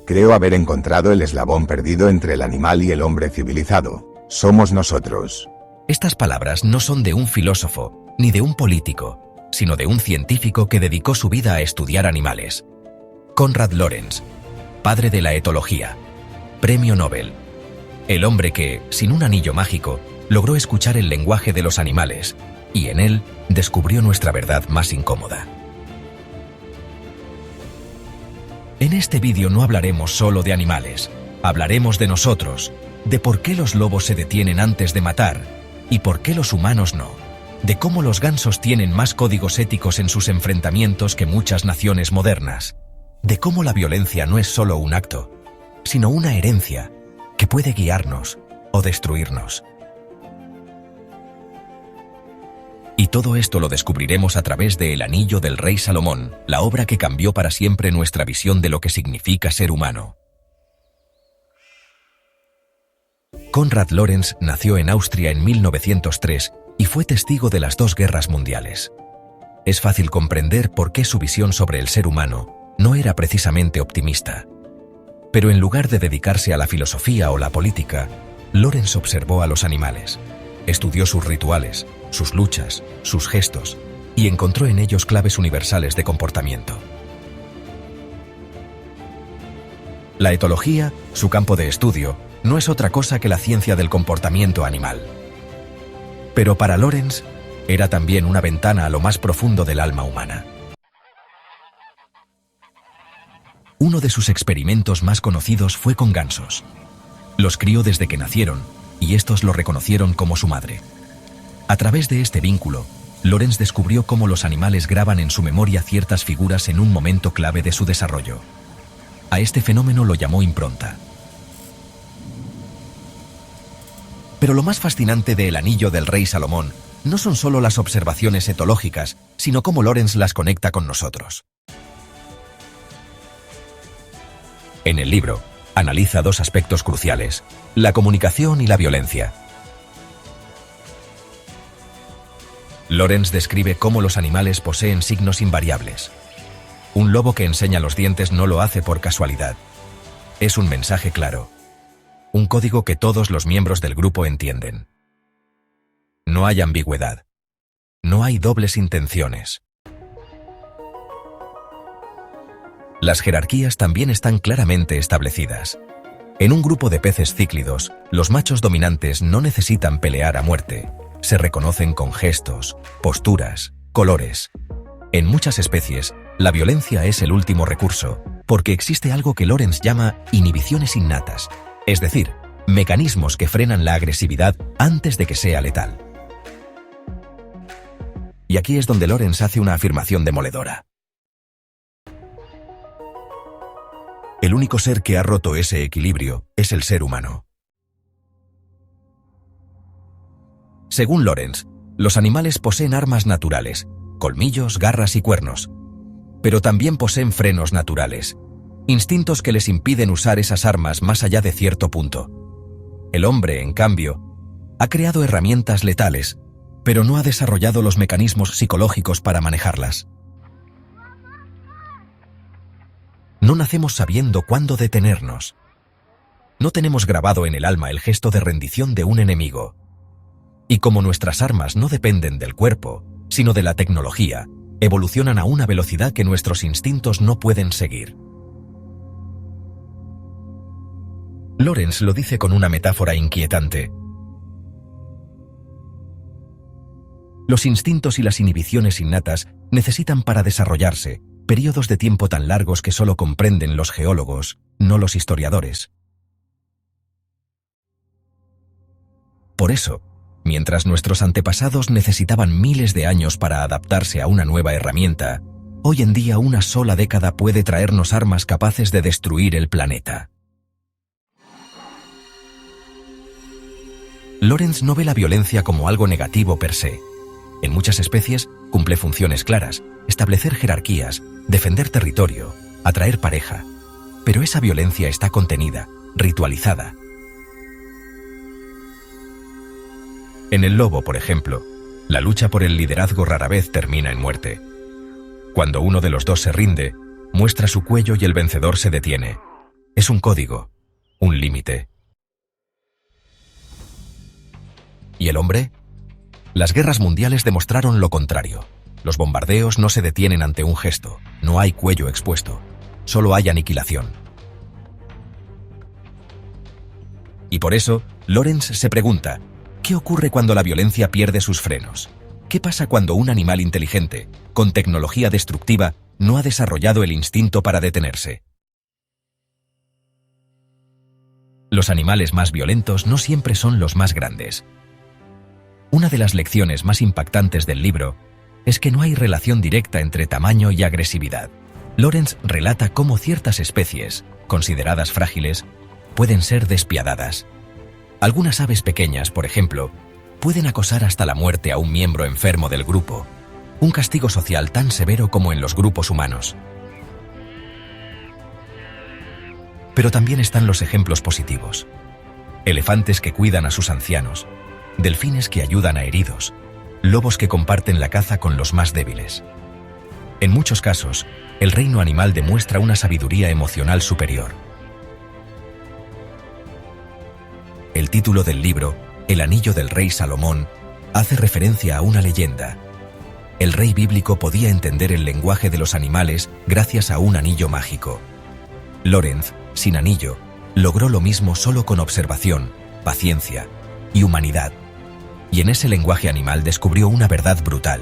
Creo haber encontrado el eslabón perdido entre el animal y el hombre civilizado. Somos nosotros. Estas palabras no son de un filósofo, ni de un político, sino de un científico que dedicó su vida a estudiar animales. Konrad Lorenz, padre de la etología, premio Nobel. El hombre que, sin un anillo mágico, logró escuchar el lenguaje de los animales, y en él descubrió nuestra verdad más incómoda. En este vídeo no hablaremos solo de animales, hablaremos de nosotros, de por qué los lobos se detienen antes de matar, y por qué los humanos no, de cómo los gansos tienen más códigos éticos en sus enfrentamientos que muchas naciones modernas, de cómo la violencia no es solo un acto, sino una herencia que puede guiarnos o destruirnos. Y todo esto lo descubriremos a través de El Anillo del Rey Salomón, la obra que cambió para siempre nuestra visión de lo que significa ser humano. Konrad Lorenz nació en Austria en 1903 y fue testigo de las dos guerras mundiales. Es fácil comprender por qué su visión sobre el ser humano no era precisamente optimista. Pero en lugar de dedicarse a la filosofía o la política, Lorenz observó a los animales, estudió sus rituales, sus luchas, sus gestos, y encontró en ellos claves universales de comportamiento. La etología, su campo de estudio, no es otra cosa que la ciencia del comportamiento animal. Pero para Lorenz, era también una ventana a lo más profundo del alma humana. Uno de sus experimentos más conocidos fue con gansos. Los crió desde que nacieron, y estos lo reconocieron como su madre. A través de este vínculo, Lorenz descubrió cómo los animales graban en su memoria ciertas figuras en un momento clave de su desarrollo. A este fenómeno lo llamó impronta. Pero lo más fascinante de El Anillo del Rey Salomón no son solo las observaciones etológicas, sino cómo Lorenz las conecta con nosotros. En el libro, analiza dos aspectos cruciales: la comunicación y la violencia. Lorenz describe cómo los animales poseen signos invariables. Un lobo que enseña los dientes no lo hace por casualidad. Es un mensaje claro. Un código que todos los miembros del grupo entienden. No hay ambigüedad. No hay dobles intenciones. Las jerarquías también están claramente establecidas. En un grupo de peces cíclidos, los machos dominantes no necesitan pelear a muerte. Se reconocen con gestos, posturas, colores. En muchas especies, la violencia es el último recurso, porque existe algo que Lorenz llama inhibiciones innatas, es decir, mecanismos que frenan la agresividad antes de que sea letal. Y aquí es donde Lorenz hace una afirmación demoledora. El único ser que ha roto ese equilibrio es el ser humano. Según Lorenz, los animales poseen armas naturales, colmillos, garras y cuernos, pero también poseen frenos naturales, instintos que les impiden usar esas armas más allá de cierto punto. El hombre, en cambio, ha creado herramientas letales, pero no ha desarrollado los mecanismos psicológicos para manejarlas. No nacemos sabiendo cuándo detenernos. No tenemos grabado en el alma el gesto de rendición de un enemigo. Y como nuestras armas no dependen del cuerpo, sino de la tecnología, evolucionan a una velocidad que nuestros instintos no pueden seguir. Lorenz lo dice con una metáfora inquietante. Los instintos y las inhibiciones innatas necesitan para desarrollarse periodos de tiempo tan largos que solo comprenden los geólogos, no los historiadores. Por eso, mientras nuestros antepasados necesitaban miles de años para adaptarse a una nueva herramienta, hoy en día una sola década puede traernos armas capaces de destruir el planeta. Lorenz no ve la violencia como algo negativo per se. En muchas especies cumple funciones claras: establecer jerarquías, defender territorio, atraer pareja. Pero esa violencia está contenida, ritualizada. En el lobo, por ejemplo, la lucha por el liderazgo rara vez termina en muerte. Cuando uno de los dos se rinde, muestra su cuello y el vencedor se detiene. Es un código, un límite. ¿Y el hombre? Las guerras mundiales demostraron lo contrario. Los bombardeos no se detienen ante un gesto, no hay cuello expuesto, solo hay aniquilación. Y por eso, Lorenz se pregunta, ¿qué ocurre cuando la violencia pierde sus frenos? ¿Qué pasa cuando un animal inteligente, con tecnología destructiva, no ha desarrollado el instinto para detenerse? Los animales más violentos no siempre son los más grandes. Una de las lecciones más impactantes del libro es que no hay relación directa entre tamaño y agresividad. Lorenz relata cómo ciertas especies, consideradas frágiles, pueden ser despiadadas. Algunas aves pequeñas, por ejemplo, pueden acosar hasta la muerte a un miembro enfermo del grupo, un castigo social tan severo como en los grupos humanos. Pero también están los ejemplos positivos. Elefantes que cuidan a sus ancianos, delfines que ayudan a heridos, lobos que comparten la caza con los más débiles. En muchos casos, el reino animal demuestra una sabiduría emocional superior. El título del libro, El anillo del rey Salomón, hace referencia a una leyenda. El rey bíblico podía entender el lenguaje de los animales gracias a un anillo mágico. Lorenz, sin anillo, logró lo mismo solo con observación, paciencia y humanidad. Y en ese lenguaje animal descubrió una verdad brutal.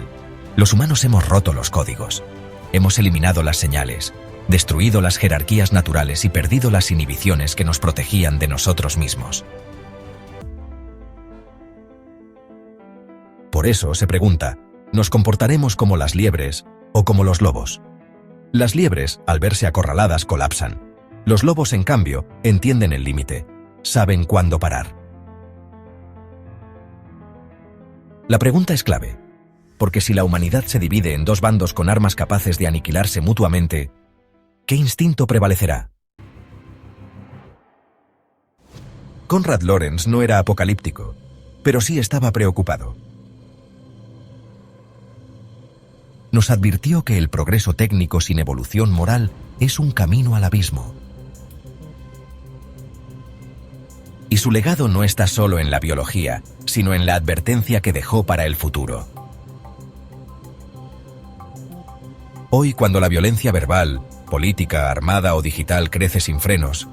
Los humanos hemos roto los códigos. Hemos eliminado las señales, destruido las jerarquías naturales y perdido las inhibiciones que nos protegían de nosotros mismos. Por eso se pregunta, ¿nos comportaremos como las liebres o como los lobos? Las liebres, al verse acorraladas, colapsan. Los lobos, en cambio, entienden el límite, saben cuándo parar. La pregunta es clave, porque si la humanidad se divide en dos bandos con armas capaces de aniquilarse mutuamente, ¿qué instinto prevalecerá? Konrad Lorenz no era apocalíptico, pero sí estaba preocupado. Nos advirtió que el progreso técnico sin evolución moral es un camino al abismo. Y su legado no está solo en la biología, sino en la advertencia que dejó para el futuro. Hoy, cuando la violencia verbal, política, armada o digital crece sin frenos,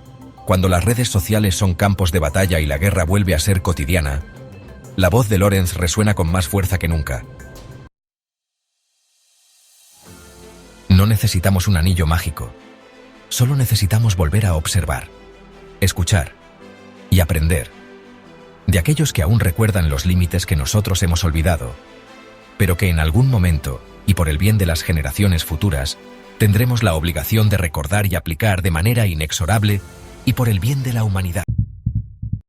cuando las redes sociales son campos de batalla y la guerra vuelve a ser cotidiana, la voz de Lorenz resuena con más fuerza que nunca. No necesitamos un anillo mágico, solo necesitamos volver a observar, escuchar y aprender de aquellos que aún recuerdan los límites que nosotros hemos olvidado, pero que en algún momento, y por el bien de las generaciones futuras, tendremos la obligación de recordar y aplicar de manera inexorable y por el bien de la humanidad.